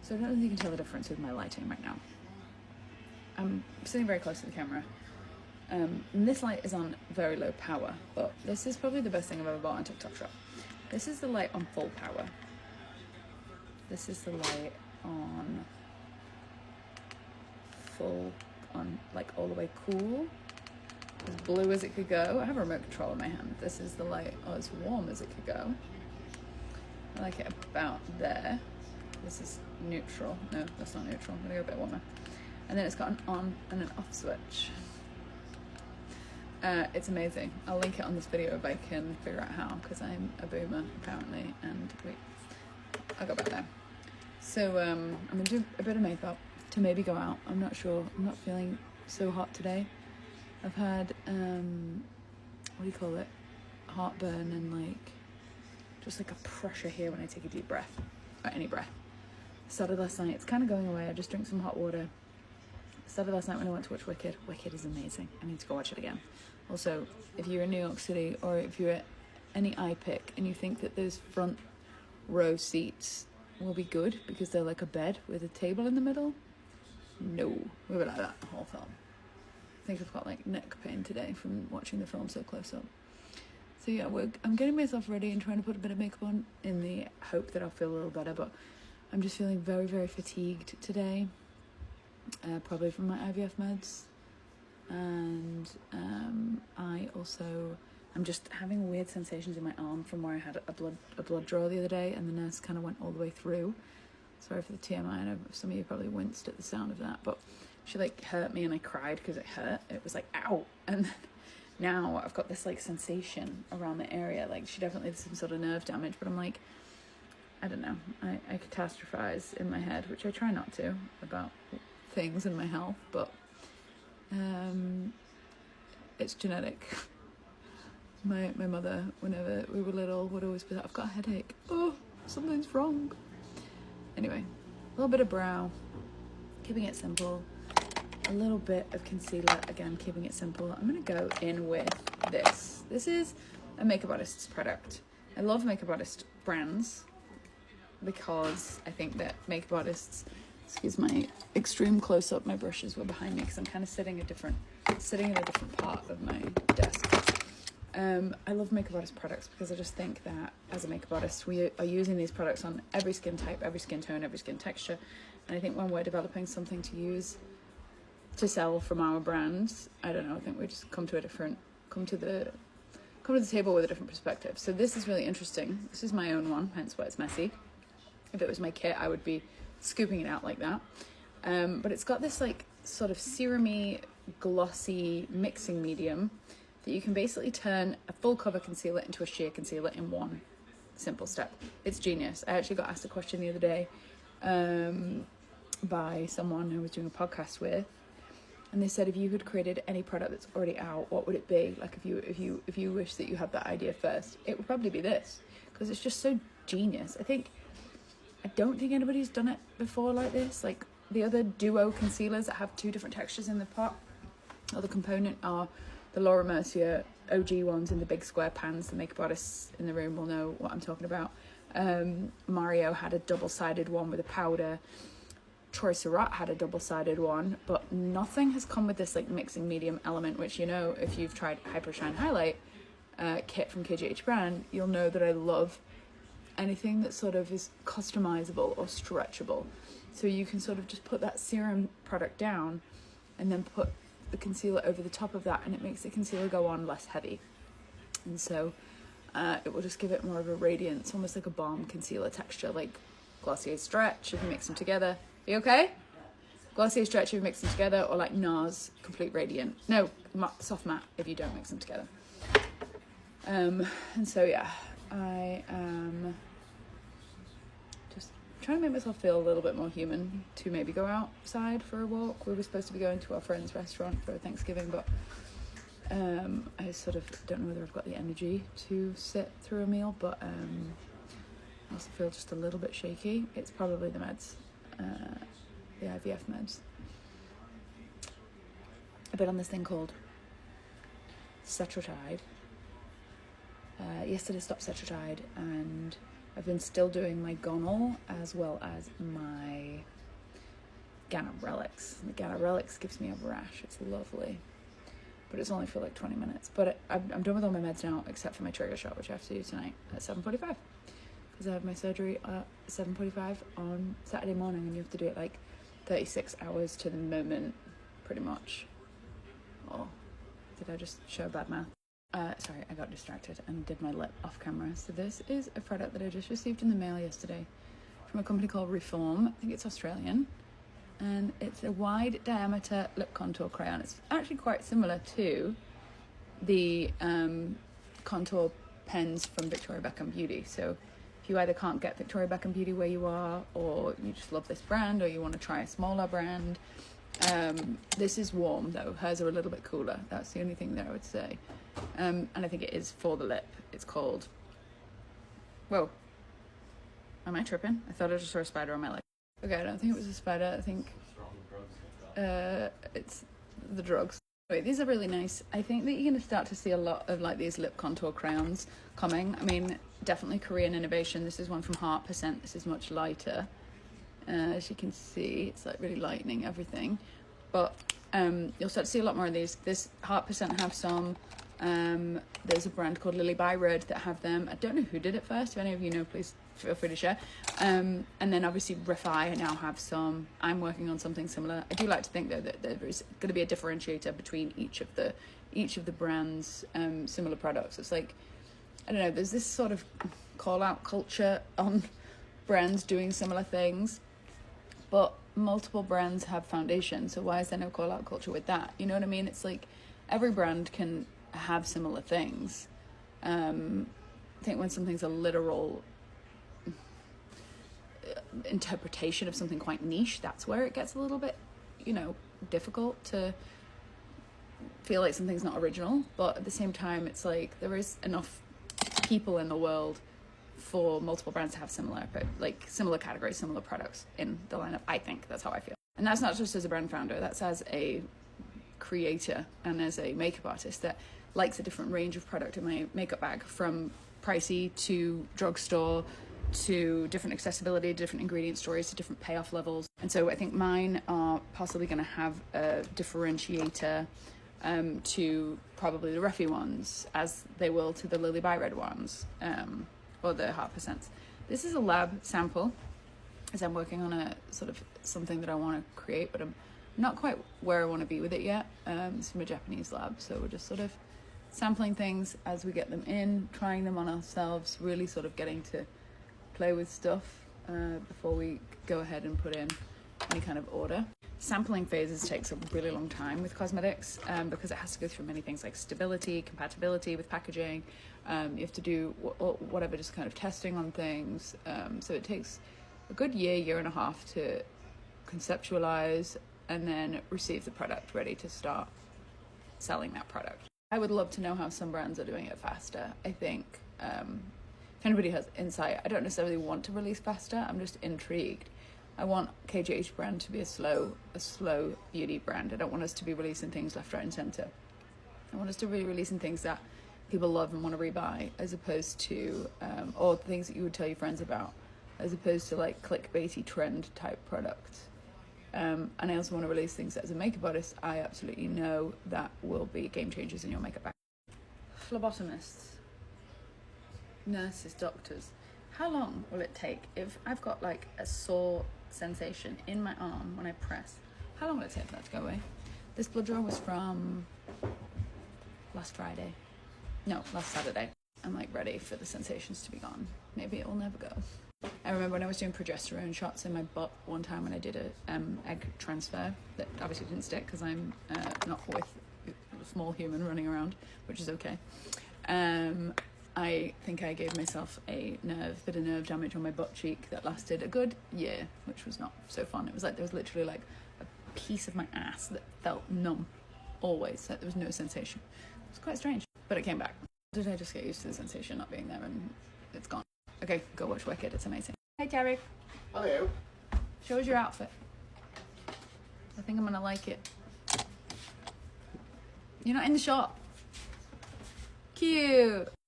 So I don't know if you can tell the difference with my lighting right now. I'm sitting very close to the camera. And this light is on very low power, but this is probably the best thing I've ever bought on TikTok Shop. This is the light on full power. This is the light on full, on like all the way cool. As blue as it could go. I have a remote control in my hand. This is the light as warm as it could go. I like it about there. This is neutral. No, that's not neutral. I'm gonna go a bit warmer. And then it's got an on and an off switch. It's amazing. I'll link it on this video if I can figure out how, because I'm a boomer apparently, and I'll go back there. So I'm gonna do a bit of makeup to maybe go out. I'm not sure. I'm not feeling so hot today. I've had what do you call it? Heartburn and like just like a pressure here when I take a deep breath, or any breath. Started last night. It's kind of going away. I just drank some hot water. Started last night when I went to watch Wicked. Wicked is amazing. I need to go watch it again. Also, if you're in New York City or if you're at any iPic and you think that those front row seats will be good because they're like a bed with a table in the middle, no, we were like that the whole film. I think I've got like neck pain today from watching the film so close up. So yeah, I'm getting myself ready and trying to put a bit of makeup on in the hope that I'll feel a little better, but I'm just feeling very, very fatigued today. Probably from my IVF meds, and I'm just having weird sensations in my arm from where I had a blood draw the other day, and the nurse kind of went all the way through. Sorry for the TMI. I know some of you probably winced at the sound of that, but she like hurt me and I cried because it hurt. It was like ow, and then now I've got this like sensation around the area. Like she definitely had some sort of nerve damage, but I'm like, I don't know. I catastrophize in my head, which I try not to about things in my health, but it's genetic. My mother, whenever we were little, would always be like, I've got a headache. Oh, something's wrong. Anyway, a little bit of brow, keeping it simple. A little bit of concealer, again, keeping it simple. I'm gonna go in with this. This is a Makeup Artist's product. I love Makeup Artist brands because I think that Makeup Artists, excuse my extreme close-up, my brushes were behind me because I'm kind of sitting in a different part of my desk. I love Makeup Artist products because I just think that as a makeup artist, we are using these products on every skin type, every skin tone, every skin texture. And I think when we're developing something to sell from our brands, I don't know, I think we just come to the table with a different perspective. So this is really interesting. This is my own one, hence why it's messy. If it was my kit, I would be scooping it out like that. But it's got this like sort of serum-y, glossy mixing medium that you can basically turn a full cover concealer into a sheer concealer in one simple step. It's genius. I actually got asked a question the other day by someone who I was doing a podcast with, and they said, if you had created any product that's already out, what would it be? Like if you wish that you had that idea first, it would probably be this, because it's just so genius. I don't think anybody's done it before like this. Like the other duo concealers that have two different textures in the pot or the component are the Laura Mercier OG ones in the big square pans. The makeup artists in the room will know what I'm talking about. Mario had a double-sided one with a powder. Troy Surratt had a double-sided one, but nothing has come with this like mixing medium element, which, you know, if you've tried Hyper Shine Highlight kit from KGH brand, you'll know that I love anything that sort of is customizable or stretchable. So you can sort of just put that serum product down and then put the concealer over the top of that, and it makes the concealer go on less heavy. And so it will just give it more of a radiance, almost like a balm concealer texture, like Glossier Stretch if you mix them together. Are you okay? Glossier Stretch if you mix them together, or like NARS Complete Radiant. No, Soft Matte if you don't mix them together. And so yeah, I am just trying to make myself feel a little bit more human to maybe go outside for a walk. We were supposed to be going to our friend's restaurant for Thanksgiving, but I sort of don't know whether I've got the energy to sit through a meal, but I also feel just a little bit shaky. It's probably the meds, the IVF meds. I've been on this thing called Cetrotide. Yesterday stopped Cetrotide, and I've been still doing my Gonal as well as my Ganarelix. The Ganarelix gives me a rash. It's lovely. But it's only for like 20 minutes. But I'm done with all my meds now, except for my trigger shot, which I have to do tonight at 7:45. Because I have my surgery at 7:45 on Saturday morning, and you have to do it like 36 hours to the moment, pretty much. Oh, did I just show a bad mouth? Sorry, I got distracted and did my lip off camera. So this is a product that I just received in the mail yesterday from a company called Reform. I think it's Australian. And it's a wide diameter lip contour crayon. It's actually quite similar to the contour pens from Victoria Beckham Beauty. So if you either can't get Victoria Beckham Beauty where you are, or you just love this brand, or you want to try a smaller brand, this is warm though. Hers are a little bit cooler. That's the only thing that I would say. And I think it is for the lip. It's called... Whoa. Am I tripping? I thought I just saw a spider on my leg. Okay, I don't think it was a spider. I think it's the drugs. Anyway, these are really nice. I think that you're going to start to see a lot of like these lip contour crayons coming. I mean, definitely Korean innovation. This is one from Heart %. This is much lighter. As you can see, it's like really lightening everything. But you'll start to see a lot more of these. This Heart % have some. There's a brand called Lily by Red that have them. I don't know who did it first. If any of you know, please feel free to share. And then obviously Refi now have some. I'm working on something similar. I do like to think though that there is going to be a differentiator between each of the brands' similar products. It's like, I don't know, there's this sort of call out culture on brands doing similar things, but multiple brands have foundation, so why is there no call out culture with that? You know what I mean? It's like every brand can have similar things. I think when something's a literal interpretation of something quite niche, that's where it gets a little bit, you know, difficult to feel like something's not original. But at the same time, it's like there is enough people in the world for multiple brands to have similar categories, similar products in the lineup. I think that's how I feel. And that's not just as a brand founder, that's as a creator and as a makeup artist that likes a different range of product in my makeup bag, from pricey to drugstore to different accessibility, different ingredient stories, to different payoff levels. And so I think mine are possibly going to have a differentiator to probably the Refi ones, as they will to the Lily by Red ones, or the Heart %. This is a lab sample, as I'm working on a sort of something that I want to create, but I'm not quite where I want to be with it yet. It's from a Japanese lab, so we're just sort of sampling things as we get them in, trying them on ourselves, really sort of getting to play with stuff before we go ahead and put in any kind of order. Sampling phases takes a really long time with cosmetics because it has to go through many things like stability, compatibility with packaging. You have to do whatever, just kind of testing on things. So it takes a good year and a half to conceptualize and then receive the product ready to start selling that product. I would love to know how some brands are doing it faster. I think if anybody has insight, I don't necessarily want to release faster. I'm just intrigued. I want KGH brand to be a slow beauty brand. I don't want us to be releasing things left, right, and center. I want us to be releasing things that people love and want to rebuy, as opposed to, or things that you would tell your friends about, as opposed to like clickbaity trend type products. And I also want to release things that, as a makeup artist, I absolutely know that will be game changers in your makeup bag. Phlebotomists, nurses, doctors. How long will it take if I've got like a sore sensation in my arm when I press? How long will it take for that to go away? This blood draw was from last Saturday. I'm like ready for the sensations to be gone. Maybe it will never go. I remember when I was doing progesterone shots in my butt one time when I did a egg transfer that obviously didn't stick because I'm not with a small human running around, which is okay. I think I gave myself a bit of nerve damage on my butt cheek that lasted a good year, which was not so fun. It was like there was literally like a piece of my ass that felt numb always, like there was no sensation. It was quite strange, but it came back. Did I just get used to the sensation not being there and it's gone? Okay, go watch Wicked, it's amazing. Hey Derek. Hello. Show us your outfit. I think I'm gonna like it. You're not in the shop. Cute.